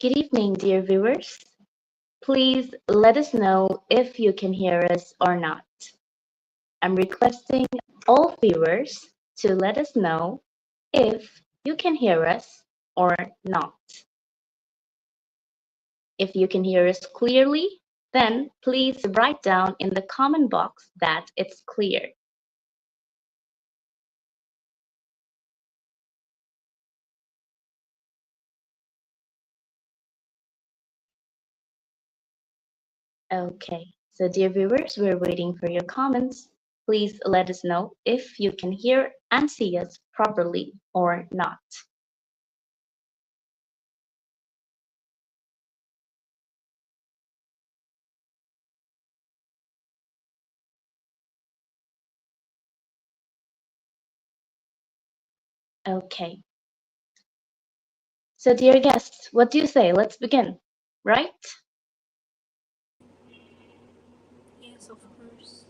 Good evening, dear viewers. Please let us know if you can hear us or not. I'm requesting all viewers to let us know if you can hear us or not. If you can hear us clearly, then please write down in the comment box that it's clear. Okay, so dear viewers, we're waiting for your comments. Please let us know if you can hear and see us properly or not. Okay. So, dear guests, what do you say? Let's begin, right? Yes, of course.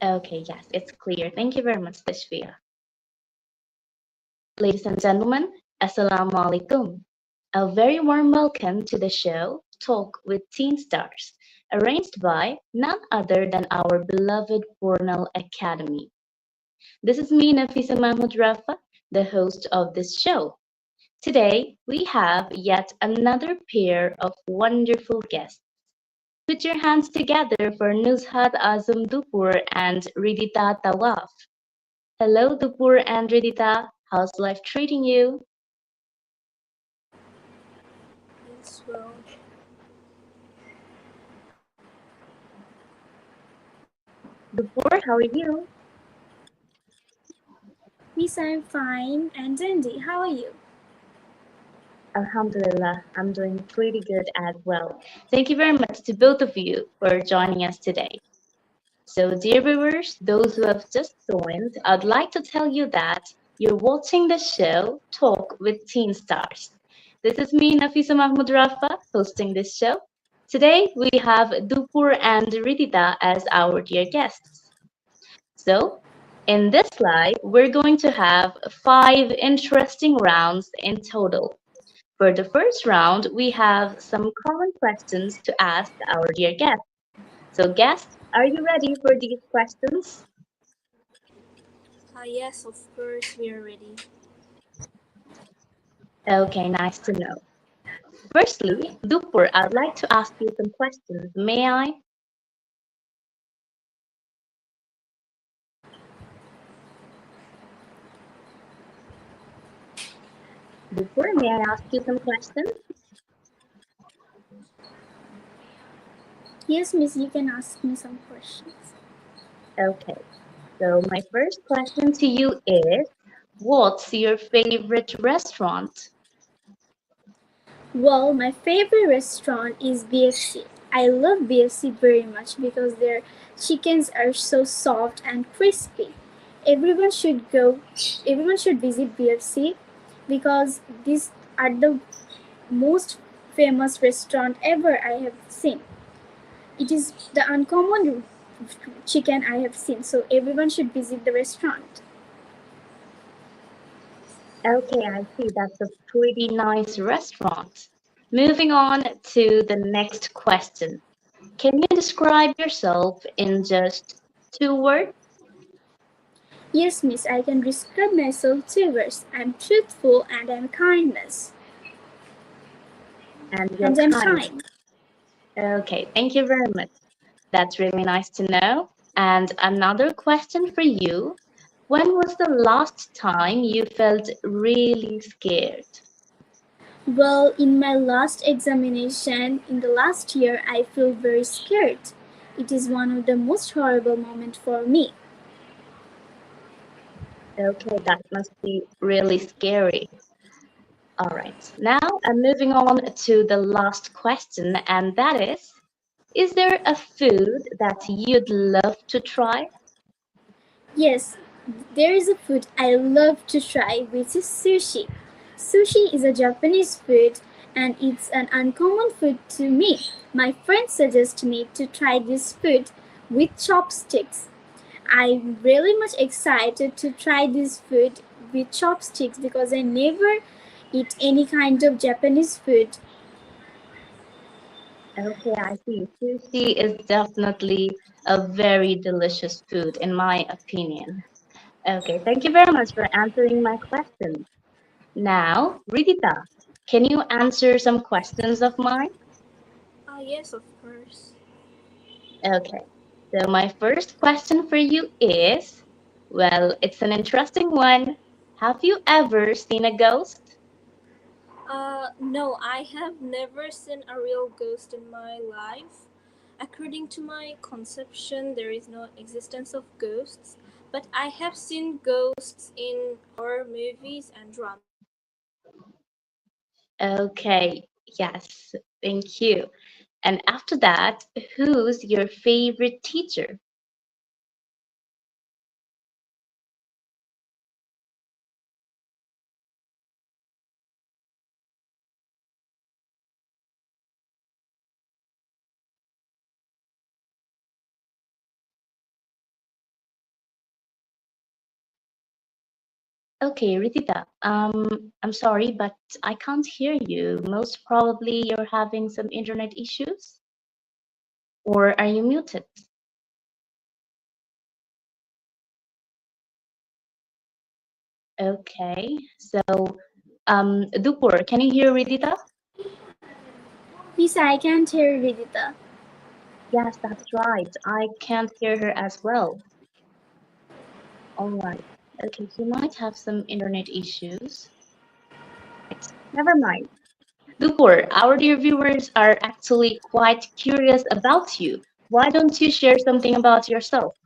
Okay, yes, it's clear. Thank you very much, Tashfia. Ladies and gentlemen, Assalamu alaikum. A very warm welcome to the show Talk with TeenStars, arranged by none other than our beloved Bornal Academy. This is me, Nafisa Mahmud Rafa, the host of this show. Today, we have yet another pair of wonderful guests. Put your hands together for Nuzhat, Azam, Dupur, and Ridita Tawaf. Hello, Dupur and Ridita. How's life treating you? Yes, well, Dupur, how are you? Miss, I'm fine. And Dandy, how are you? Alhamdulillah, I'm doing pretty good as well. Thank you very much to both of you for joining us today. So, dear viewers, those who have just joined, I'd like to tell you that you're watching the show Talk with TeenStars. This is me, Nafisa Mahmud Rafa, hosting this show. Today, we have Dupur and Ridita as our dear guests. So, in this live, we're going to have 5 interesting rounds in total. For the first round, we have some common questions to ask our dear guests. So, guests, are you ready for these questions? Yes, of course, we are ready. Okay, nice to know. Firstly, Dupur, I'd like to ask you some questions. May I? Dupur, may I ask you some questions? Yes, Miss, you can ask me some questions. Okay, so my first question to you is, what's your favorite restaurant? Well, my favorite restaurant is BFC. I love BFC very much because their chickens are so soft and crispy. Everyone should go, everyone should visit BFC because these are the most famous restaurant ever I have seen. It is the uncommon chicken I have seen, so everyone should visit the restaurant. Okay, I see that's a pretty nice restaurant. Moving on to the next question. Can you describe yourself in just 2 words? Yes, miss, I can describe myself two words. I'm truthful and I'm kindness. And you're And I'm kind. kind. Okay, thank you very much. That's really nice to know. And another question for you. When was the last time you felt really scared? Well, in my last examination in the last year, I feel very scared. It is one of the most horrible moments for me. Okay, that must be really scary. All right, now I'm moving on to the last question, and that is there a food that you'd love to try? Yes, there is a food I love to try, which is sushi. Sushi is a Japanese food and it's an uncommon food to me. My friend suggested me to try this food with chopsticks. I'm really much excited to try this food with chopsticks because I never Eat any kind of Japanese food. Okay, I see. Sushi is definitely a very delicious food, in my opinion. Okay, thank you very much for answering my question. Now, Ridita, can you answer some questions of mine? Yes, of course. Okay, so my first question for you is, well, it's an interesting one. Have you ever seen a ghost? No, I have never seen a real ghost in my life. According to my conception, there is no existence of ghosts, but I have seen ghosts in horror movies and dramas. Okay, yes, thank you. And after that, who's your favorite teacher? Okay, Ridita, I'm sorry, but I can't hear you. Most probably you're having some internet issues, or are you muted? Okay, so Dupur, can you hear Ridita? Miss, I can't hear Ridita. Yes, that's right. I can't hear her as well. All right. Okay, she might have some internet issues. Never mind. Dupur, our dear viewers are actually quite curious about you. Why don't you share something about yourself?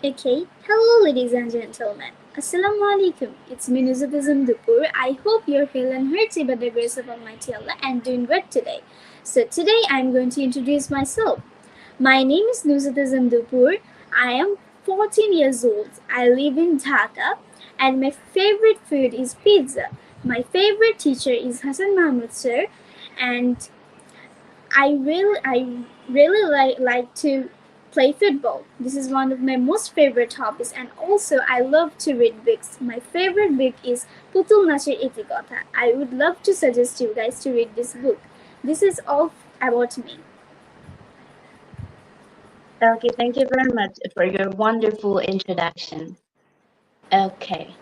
Okay, hello ladies and gentlemen. Assalamu alaikum. It's me Nuzhat Dupur. I hope you're healthy and hearty by the grace of Almighty Allah and doing great today. So today I'm going to introduce myself. My name is Nuzhat Dupur. I am 14 years old. I live in Dhaka and my favorite food is pizza. My favorite teacher is Hassan Mahmud sir and I really like to play football. This is one of my most favorite hobbies, and also I love to read books. My favorite book is Putul Nasir Itikotha. I would love to suggest you guys to read this book. This is all about me. Okay, thank you very much for your wonderful introduction. Okay,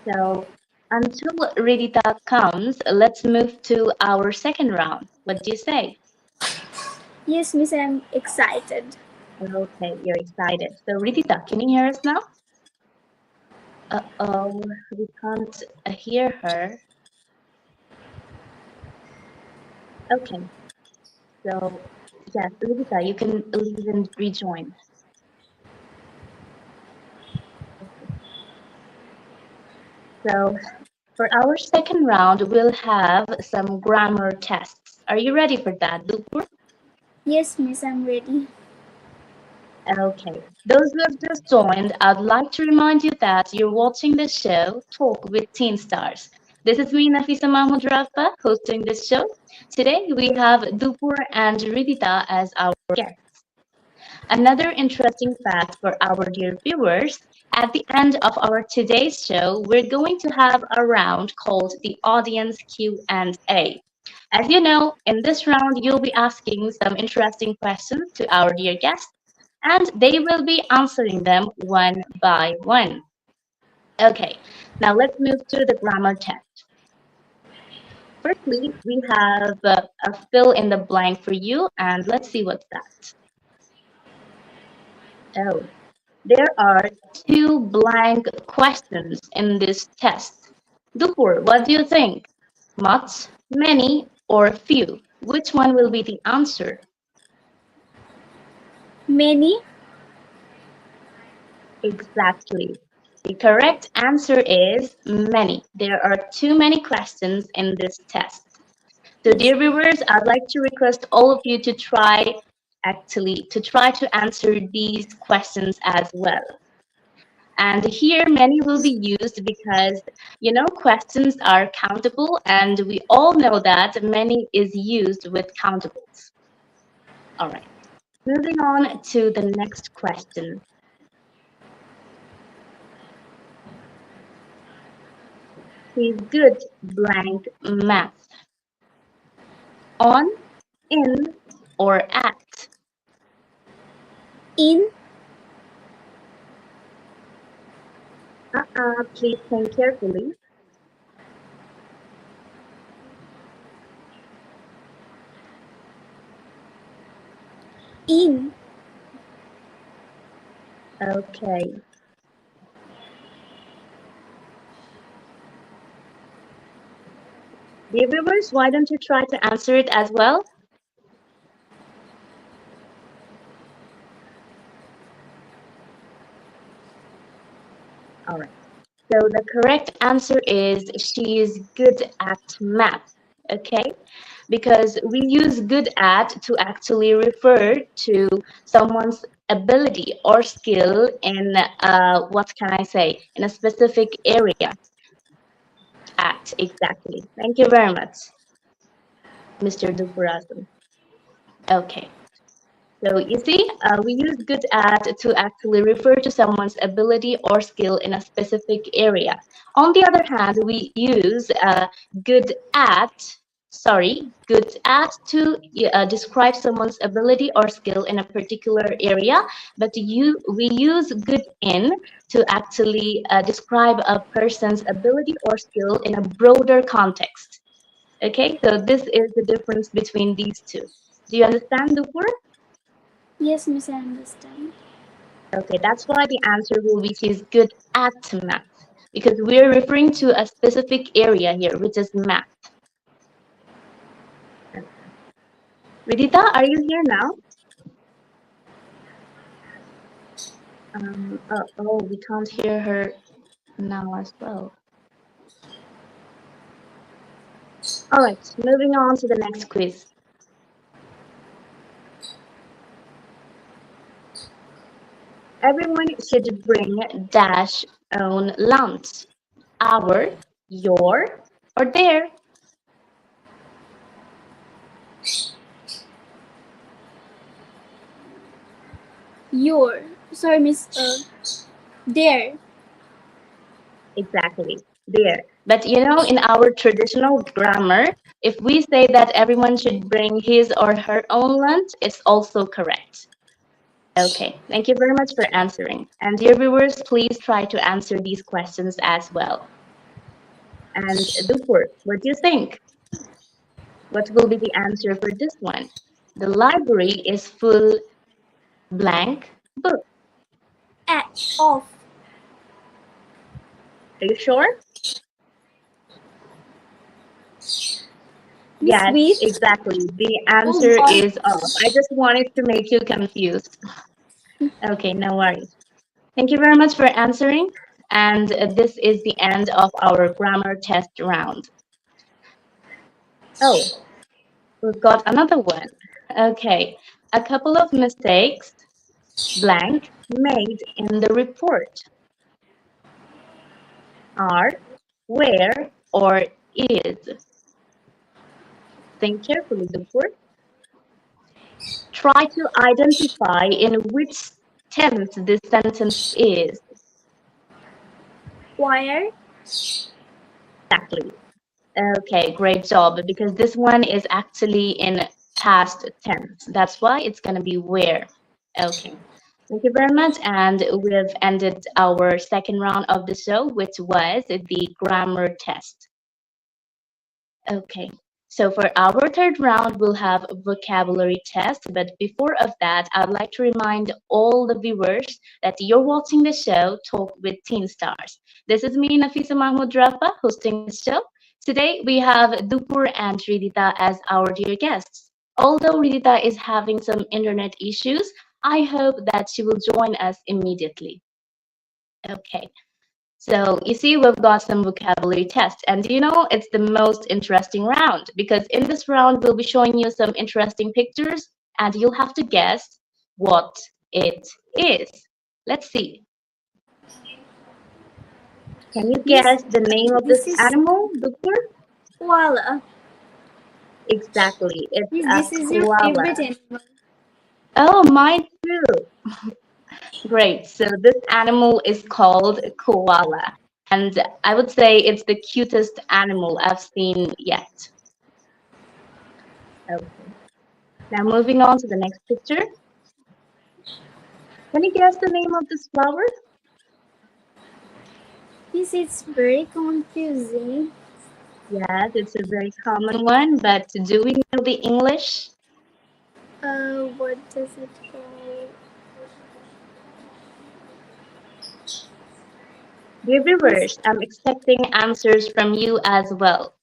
so until Ridita comes, let's move to our second round. What do you say? Yes, Miss, I'm excited. Okay, you're excited. So Ridita, can you hear us now? Uh-oh, we can't hear her. Okay, so yes, Ridita, you can leave and rejoin. So for our second round, we'll have some grammar tests. Are you ready for that, Dupur? Yes, Miss, I'm ready. Okay. Those who have just joined, I'd like to remind you that you're watching the show Talk with TeenStars. This is me, Nafisa Mahmud Rafa, hosting this show. Today we have Dupur and Ridita as our guests. Another interesting fact for our dear viewers, at the end of our today's show, we're going to have a round called the Audience Q&A. As you know, in this round, you'll be asking some interesting questions to our dear guests, and they will be answering them one by one. Okay, now let's move to the grammar test. Firstly, we have a fill in the blank for you, and let's see what's that. Oh, there are two blank questions in this test. Dupur, what do you think? Much, many, or few? Which one will be the answer? Many. Exactly. The correct answer is many. There are too many questions in this test. So, Yes. dear viewers, I'd like to request all of you to try to answer these questions as well. And here, many will be used because, questions are countable, and we all know that many is used with countables. All right. Moving on to the next question. She's good blank math. On, in, or at. In. Please think carefully. In. Okay. Dear viewers, why don't you try to answer it as well? All right. So the correct answer is she is good at math. Okay, because we use good at to actually refer to someone's ability or skill in what can I say, in a specific area. At, exactly. Thank you very much, Mr. Dupur. Okay. So you see, we use good at to actually refer to someone's ability or skill in a specific area. On the other hand, we use good at, good at to describe someone's ability or skill in a particular area, but we use good in to actually describe a person's ability or skill in a broader context. Okay, so this is the difference between these two. Do you understand, Dupur? Yes, Miss, I understand. Okay, that's why the answer will be she's good at math because we're referring to a specific area here, which is math. Ridita, are you here now? We can't hear her now as well. All right, moving on to the next quiz. Everyone should bring dash own lunch. Our, your, or their. Your. Sorry, Miss. There. Exactly, there. But you know, in our traditional grammar, if we say that everyone should bring his or her own lunch, it's also correct. Okay, thank you very much for answering. And dear viewers, please try to answer these questions as well. And Dupur, what do you think? What will be the answer for this one? The library is full blank book. At. Off. Are you sure? Miss Yes, with. exactly. The Oh, answer on. is off. I just wanted to make you confused. Okay, no worries. Thank you very much for answering. And this is the end of our grammar test round. Oh, we've got another one. Okay, a couple of mistakes, blank, made in the report are where or is. Think carefully, Dupur. Try to identify in which tense this sentence is. Wire. Exactly. Okay, great job, because this one is actually in past tense. That's why it's going to be where. Okay. Thank you very much. And we've ended our second round of the show, which was the grammar test. Okay. So for our third round, we'll have a vocabulary test. But before of that, I'd like to remind all the viewers that you're watching the show Talk with TeenStars. This is me, Nafisa Mahmud Rafa, hosting the show. Today, we have Dupur and Ridita as our dear guests. Although Ridita is having some internet issues, I hope that she will join us immediately. Okay. So you see, we've got some vocabulary tests, and you know, it's the most interesting round because in this round, we'll be showing you some interesting pictures, and you'll have to guess what it is. Let's see. Can you guess the name of this This is animal, Dupur? koala. Exactly, it's a Yes, this is your koala. favorite animal. Oh, mine too. Great. So this animal is called koala. And I would say it's the cutest animal I've seen yet. Okay. Now moving on to the next picture. Can you guess the name of this flower? Yes, it's very confusing. Yes, it's a very common one, but do we know the English? What does it call? Dear Yes, viewers, I'm expecting answers from you as well.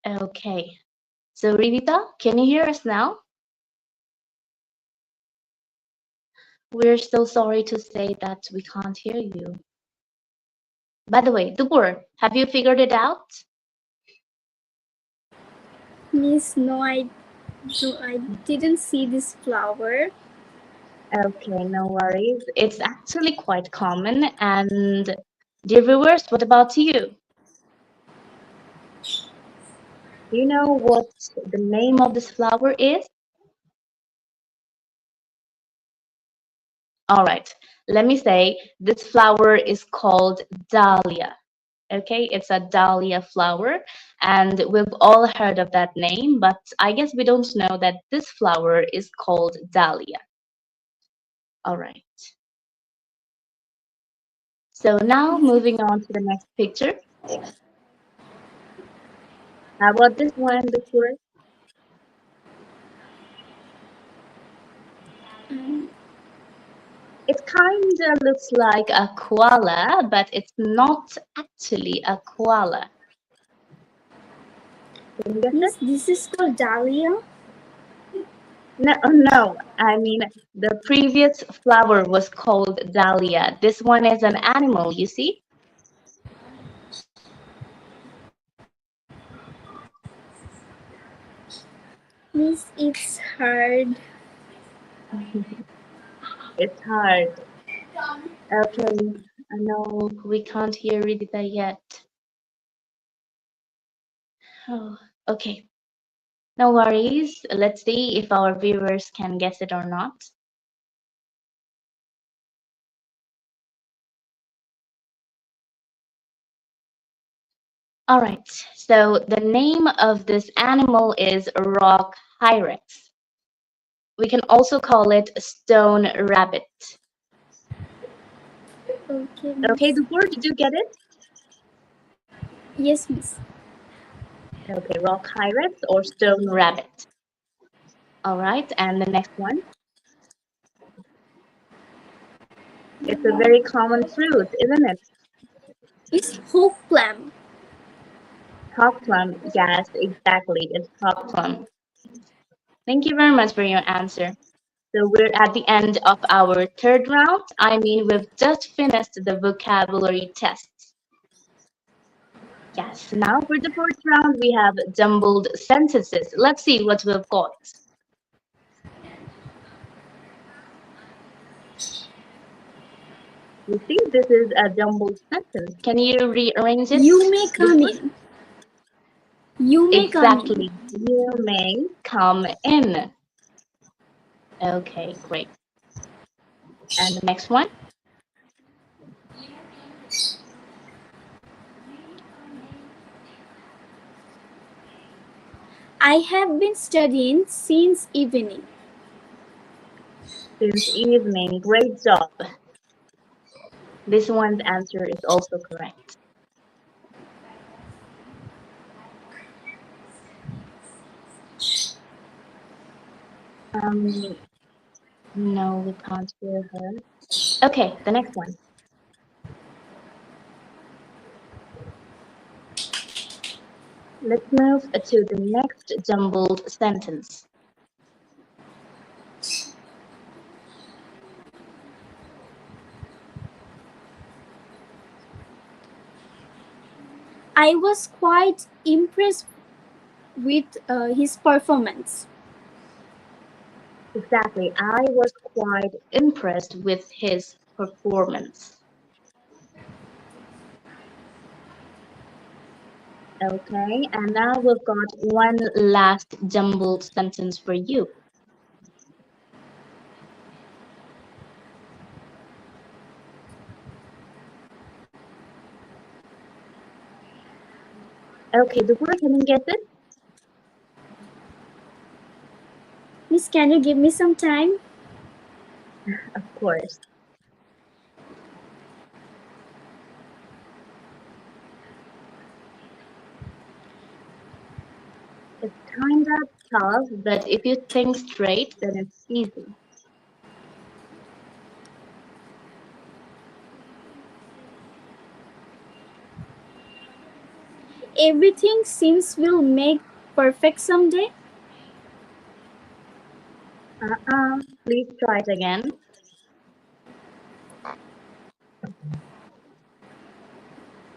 Okay. So, Ridita, can you hear us now? We're so sorry to say that we can't hear you. By the way, Dupur, have you figured it out? Miss, no, I didn't see this flower. Okay, no worries. It's actually quite common. And, dear viewers, what about you? Do you know what the name of this flower is? All right, let me say this flower is called dahlia. Okay, it's a dahlia flower, and we've all heard of that name, but I guess we don't know that this flower is called dahlia. All right, so now Yes, moving on to the next picture. How about this one, Victoria? um, It kind of looks like a koala, but it's not actually a koala. Can you guess it? Miss, this is called dahlia. No, oh, no. I mean, the previous flower was called dahlia. This one is an animal, you see? Miss, it's hard. It's hard. Okay, no, we can't hear Ridita yet. Oh, okay. No worries. Let's see if our viewers can guess it or not. All right, so the name of this animal is rock hyrax. We can also call it stone rabbit. Okay, Okay, Miss. Dupur, did you get it? Yes, Miss. Okay, rock hyrax or stone rabbit. All right, and the next one. It's a very common fruit, isn't it? It's hope plum. Hot plum. Yes, exactly. It's hot plum. Thank you very much for your answer. So we're at the end of our third round. I mean, we've just finished the vocabulary tests. Yes, now for the fourth round, we have jumbled sentences. Let's see what we've got. You see, this is a jumbled sentence. Can you rearrange it, You may come Dupur? in. You may come in. Exactly. You may come in. Okay, great. And the next one. I have been studying since evening. Since evening. Great job. This one's answer is also correct. Um, no, we can't hear her. Okay, the next one. Let's move to the next jumbled sentence. I was quite impressed with his performance. Exactly. I was quite impressed with his performance. Okay, and now we've got one last jumbled sentence for you. Okay, Dupur, can you get it? Miss, can you give me some time? Of course. It's kind of tough, but if you think straight, then it's easy. Everything seems will make perfect someday. Please try it again.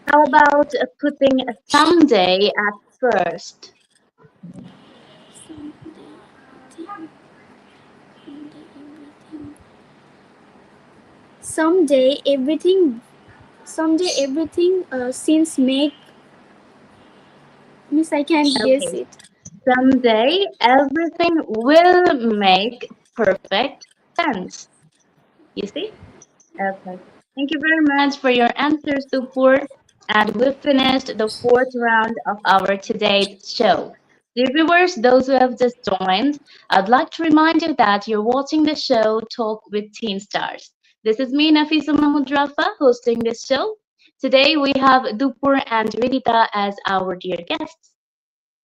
How about putting someday at first? Someday everything someday everything seems make. Miss, I can't guess Okay, it. someday everything will make perfect sense. You see? Okay. Thank you very much for your answers, Dupur. And we've finished the fourth round of our today's show. Dear viewers, those who have just joined, I'd like to remind you that you're watching the show Talk with TeenStars. This is me, Nafisa Mahmud Rafa, hosting this show. Today we have Dupur and Ridita as our dear guests.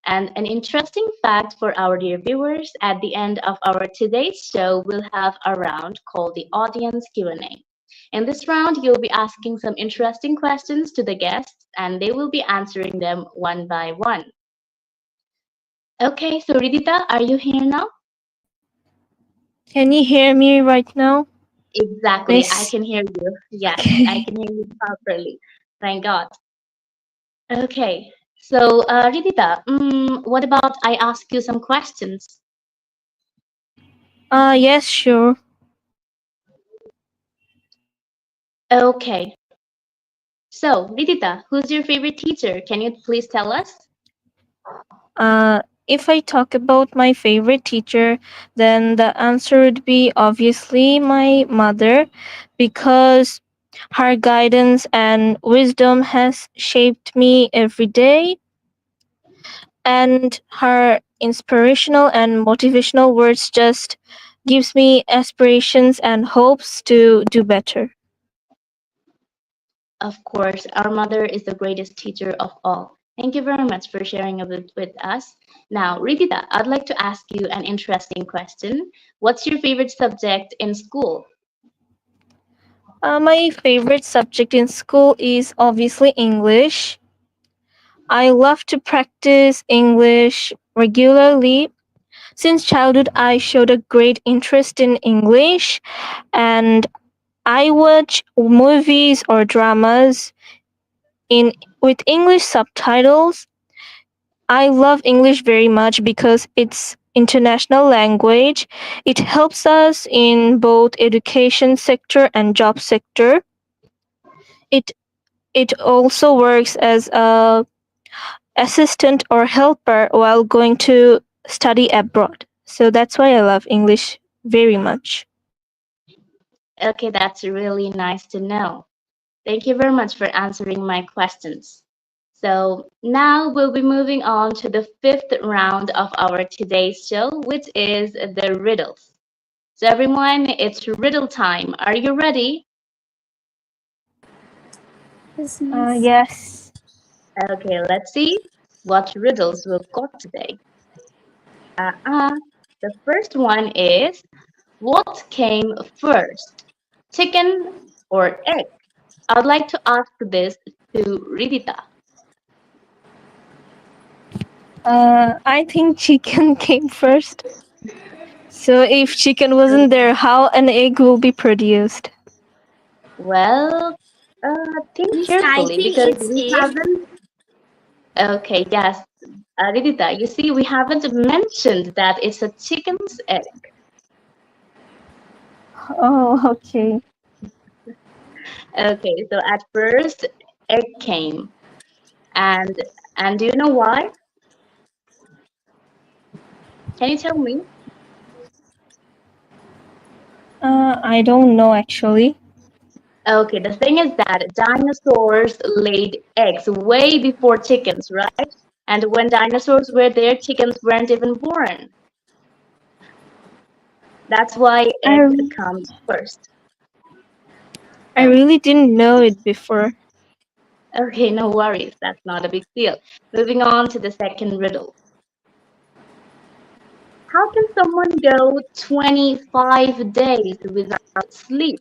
And an interesting fact for our dear viewers, at the end of our today's show, we'll have a round called the Audience Q&A. In this round, you'll be asking some interesting questions to the guests, and they will be answering them one by one. Okay, so Ridita, are you here now? Can you hear me right now, Exactly, I Miss? can hear you. Yes, I Okay. can hear you properly. Thank God. Okay, so Ridita, what about I ask you some questions? Yes, sure. Okay, so Ridita, who's your favorite teacher? Can you please tell us? If I talk about my favorite teacher, then the answer would be obviously my mother, because her guidance and wisdom has shaped me every day, and her inspirational and motivational words just gives me aspirations and hopes to do better. Of course, our mother is the greatest teacher of all. Thank you very much for sharing it with us. Now, Ridita, I'd like to ask you an interesting question. What's your favorite subject in school? My favorite subject in school is obviously English. I love to practice English regularly. Since childhood, I showed a great interest in English, and I watch movies or dramas in with English subtitles. I love English very much because it's international language. It helps us in both education sector and job sector. It it also works as a assistant or helper while going to study abroad. So that's why I love English very much. Okay, that's really nice to know. Thank you very much for answering my questions. So now we'll be moving on to the fifth round of our today's show, which is the riddles. So everyone, it's riddle time. Are you ready? Yes, Miss. Yes. Okay, let's see what riddles we've got today. Uh-uh. The first one is, what came first, chicken or egg? I'd like to ask this to Ridita. I think chicken came first. So if chicken wasn't there, how an egg will be produced? Well, think Miss, I carefully think because it's we egg. haven't. Okay, yes, Ridita, you see, we haven't mentioned that it's a chicken's egg. Oh, okay. Okay, so at first, egg came, and And do you know why? Can you tell me? I don't know actually. Okay, the thing is that dinosaurs laid eggs way before chickens, right? And when dinosaurs were there, chickens weren't even born. That's why I, eggs comes first. I Okay, really didn't know it before. okay, no worries. That's not a big deal. Moving on to the second riddle. How can someone go 25 days without sleep?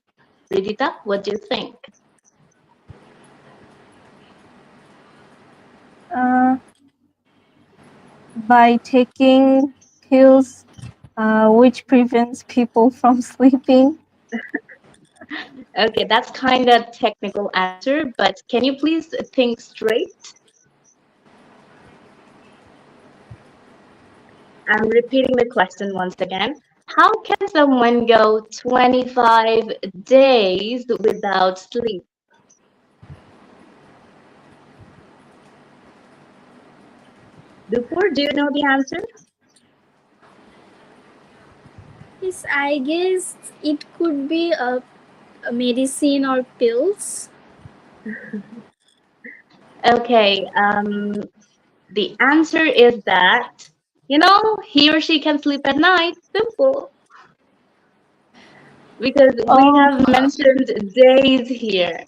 Ridita, what do you think? Uh, by taking pills which prevents people from sleeping. Okay, that's kind of technical answer, but can you please think straight? I'm repeating the question once again. How can someone go 25 days without sleep? Dupur, do you know the answer? Yes, I guess it could be a medicine or pills. Okay, the answer is that, he or she can sleep at night. Simple. Because we Oh, have mentioned days here.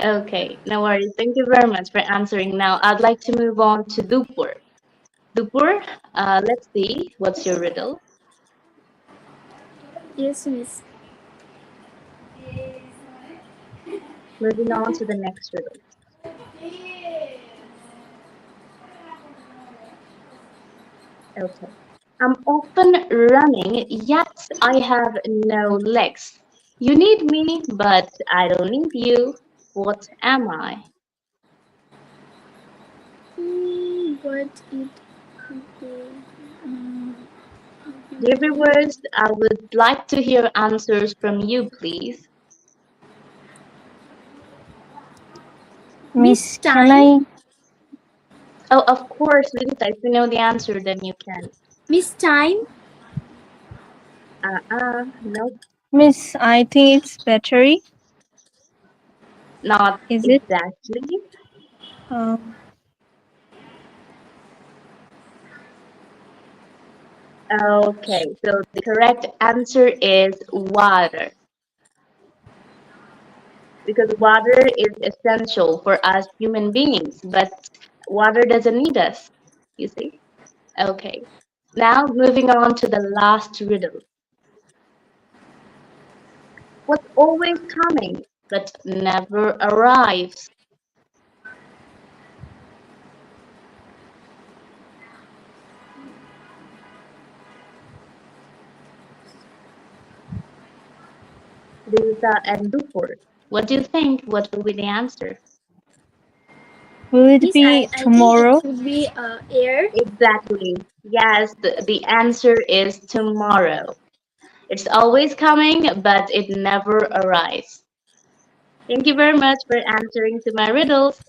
Okay, no worries. Thank you very much for answering. Now, I'd like to move on to Dupur. Dupur, let's see. What's your riddle? Yes, miss. Moving on to the next riddle. Okay. I'm often running, yet I have no legs. You need me, but I don't need you. What am I? But it could be. Um, Dear viewers, I would like to hear answers from you, please. Miss Miss, can Time. I? Oh, of course, Ridita, if you know the answer, then you can. Miss Time. Nope, Miss, I think it's battery. not Is it? exactly. Um, Okay, so the correct answer is water, because water is essential for us human beings, but water doesn't need us, you see? Okay, now moving on to the last riddle. What's always coming but never arrives? Ridita and Dupur. What do you think? What will be the answer? will it Miss, be I think it tomorrow? could be air. Exactly. Yes, the answer is tomorrow. It's always coming, but it never arrives. Thank you very much for answering to my riddles.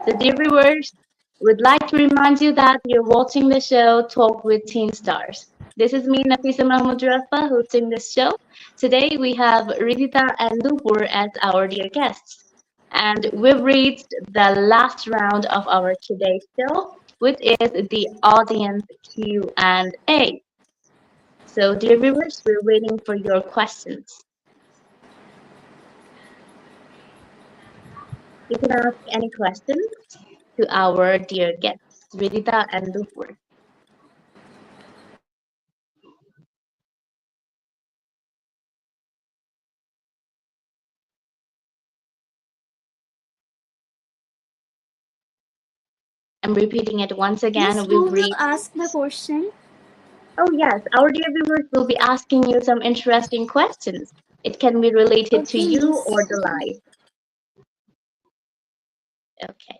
So, dear viewers, would like to remind you that you're watching the show Talk with TeenStars. This is me, Nafisa Mahmud Rafa, hosting this show. Today we have Ridita and Dupur as our dear guests. And we've reached the last round of our today's show, which is the audience Q&A. So, dear viewers, we're waiting for your questions. You can ask any questions to our dear guests, Ridita and Dupur. I'm repeating it once Miss, again. who We've will reached. ask the question? Oh, yes, our dear viewers will be asking you some interesting questions. It can be related to Okay, you Miss. or the life. Okay,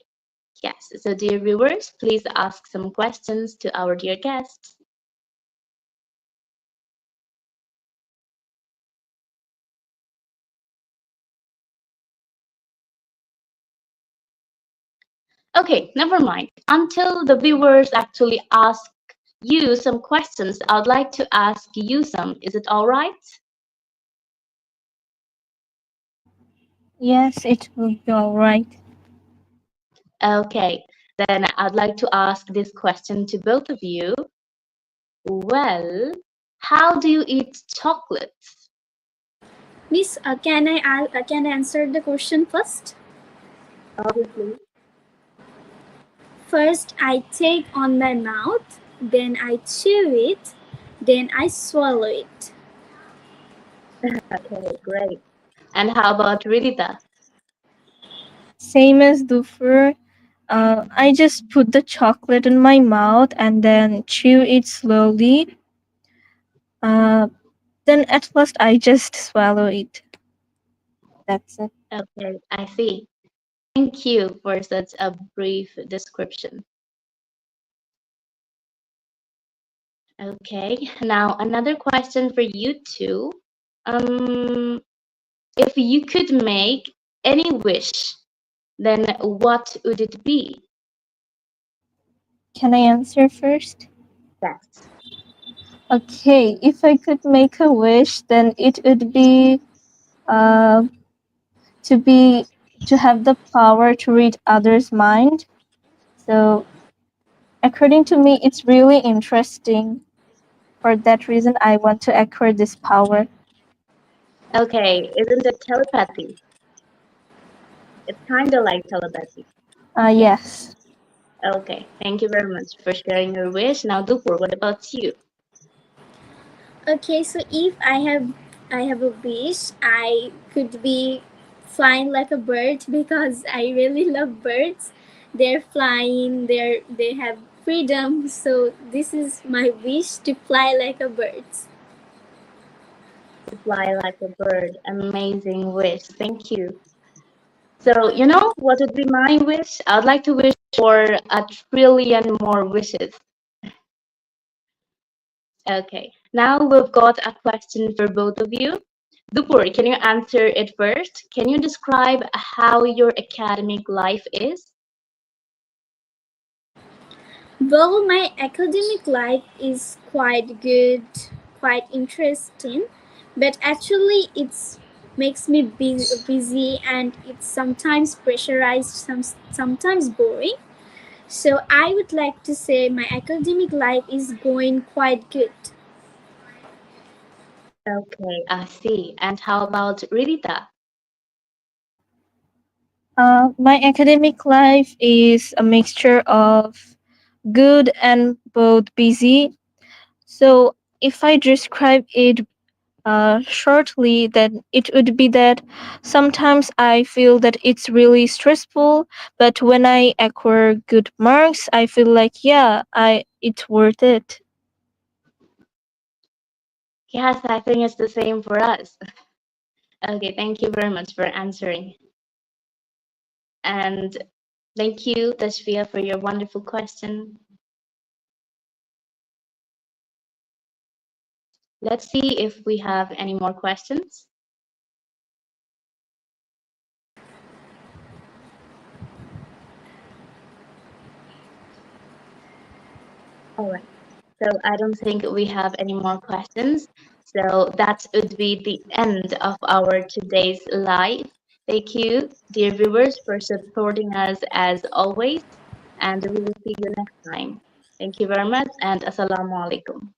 yes. So, dear viewers, please ask some questions to our dear guests. Okay, never mind. Until the viewers actually ask you some questions, I'd like to ask you some. Is it all right? Yes, it will be all right. Okay, then I'd like to ask this question to both of you. Well, how do you eat chocolates? Miss, can I answer the question first? Obviously. First, I take on my mouth, then I chew it, then I swallow it. Okay, great. And how about Ridita? Same as Dupur. I just put the chocolate in my mouth and then chew it slowly. Uh, then at last I just swallow it. That's it. Okay, I see. Thank you for such a brief description. Okay, now another question for you two. Um, if you could make any wish, then what would it be? Can I answer first? Yes. Okay, if I could make a wish, then it would be uh, to be to have the power to read others' mind. So, according to me, it's really interesting. For that reason, I want to acquire this power. Okay, isn't it telepathy? It's kind of like telepathy. Yes. Okay, thank you very much for sharing your wish. Now, Dupur, what about you? Okay, so if I have a wish, I could be flying like a bird because I really love birds. They're flying, they have freedom. So this is my wish to fly like a bird. To fly like a bird. Amazing wish. Thank you. So, you know what would be my wish? I'd like to wish for a trillion more wishes. Okay, now we've got a question for both of you. Dupur, can you answer it first? Can you describe how your academic life is? Well, my academic life is quite good, quite interesting, but actually it's makes me busy and it's sometimes pressurized, sometimes boring. So I would like to say my academic life is going quite good. Okay, I see. And how about Ridita? My academic life is a mixture of good and both busy. So, if I describe it shortly, then it would be that sometimes I feel that it's really stressful, but when I acquire good marks, I feel like yeah, I it's worth it. Yes, I think it's the same for us. Okay, thank you very much for answering. And thank you, Tashvia, for your wonderful question. Let's see if we have any more questions. All right. So I don't think we have any more questions. So that would be the end of our today's live. Thank you, dear viewers, for supporting us as always. And we will see you next time. Thank you very much and Assalamu alaikum.